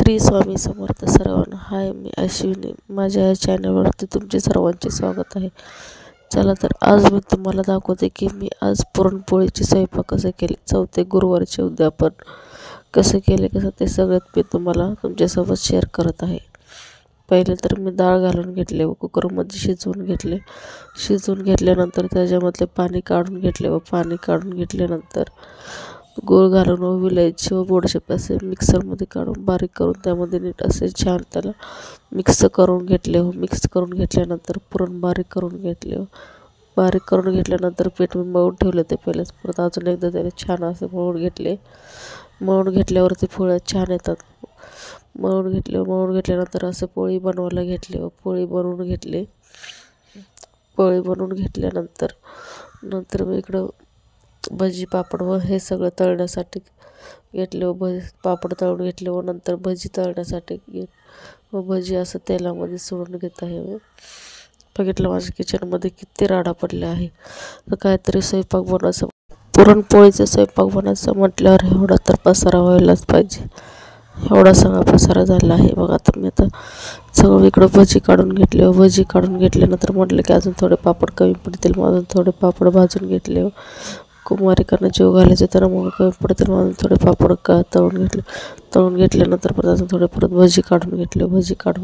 श्री स्वामी समर्थ सर्वांना. हाय, मी अश्विनी. माझ्या या चॅनलवरती तुमचे सर्वांचे स्वागत आहे. चला तर आज मी तुम्हाला दाखवते की मी आज पुरणपोळीचे स्वयंपाक कसे केले, चौथे गुरुवारचे उद्यापन कसे केले, कसं ते सगळं मी तुम्हाला तुमच्यासोबत शेअर करत आहे. पहिले तर मी डाळ घालून घेतले व कुकरमध्ये शिजवून घेतल्यानंतर त्याच्यामधले पाणी काढून घेतले व पाणी काढून घेतल्यानंतर गूळ घालून व विलायची व गोडशेप असे मिक्सरमध्ये काढून बारीक करून त्यामध्ये नीट असे छान त्याला मिक्स करून घेतले व मिक्स करून घेतल्यानंतर पुरण बारीक करून घेतले. बारीक करून घेतल्यानंतर पीठ मी मळून ठेवले ते पहिलेच. परत अजून एकदा त्याला छान असे मळून घेतले. मळून घेतल्यावरती पोळ्या छान येतात. मळून घेतल्यानंतर असं पोळी बनवायला घेतली व पोळी बनवून घेतल्यानंतर मी इकडं भजी पापड व हे सगळं तळण्यासाठी घेतले व पापड तळून घेतले व नंतर भजी तळण्यासाठी व भजी असं तेलामध्ये सोडून घेत आहे. बघितलं माझ्या किचनमध्ये किती राडा पडले आहे. तर काहीतरी स्वयंपाक बनवायचं, पुरणपोळीचा स्वयंपाक बनायचं म्हटल्यावर एवढा तर पसारा व्हायलाच पाहिजे. एवढा सगळा पसारा झाला आहे. बघा तुम्ही आता सगळं इकडं भजी काढून घेतले व भजी काढून घेतल्यानंतर म्हटलं की अजून थोडे पापड कमी पडतील, मग अजून थोडे पापड भाजून घेतले व कुमारिकांना जेव घालायचे तर मग कमी पडतील म्हणून थोडे पापड तळून घेतल्यानंतर परत अजून थोडे परत भजी काढून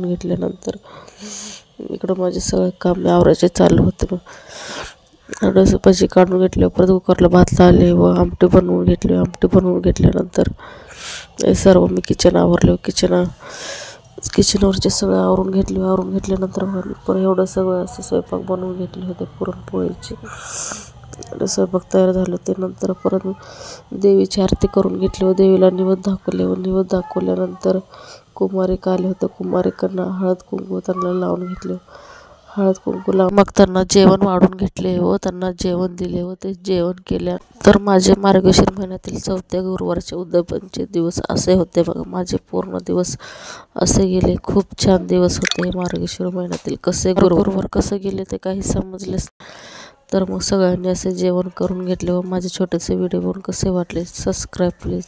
घेतल्यानंतर इकडं माझे सगळे काम आवरायचे चालू होते. थोडंसं भजी काढून घेतले, परत कुकरला भात लावले व आमटी बनवून घेतल्यानंतर हे सर्व मी किचन आवरले. किचनवरचे सगळं आवरून घेतल्यानंतर पण एवढं सगळं असं स्वयंपाक बनवून घेतले होते पुरणपोळीचे. स्वयंपाक तयार झालं ते नंतर परत देवीची आरती करून घेतली व देवीला निवेद दाखवल्यानंतर कुमारिक आले होते. कुमारिकांना हळद कुंकू त्यांना लावून घेतले. हळद कुंकू लावून मग त्यांना जेवण वाढून घेतले व त्यांना जेवण दिले व ते जेवण केल्यानंतर माझे मार्गशीर्ष महिन्यातील चौथ्या गुरुवारचे उद्यापनचे दिवस असे होते. बघा माझे पूर्ण दिवस असे गेले. खूप छान दिवस होते. मार्गशीर्ष महिन्यातील कसे गुरुवार कसे गेले ते काही समजलेच. तर मग सगळ्यांनी असे जेवण करून घेतले व माझे छोटेसे व्हिडिओ बघून कसे वाटले सबस्क्राईब प्लीज.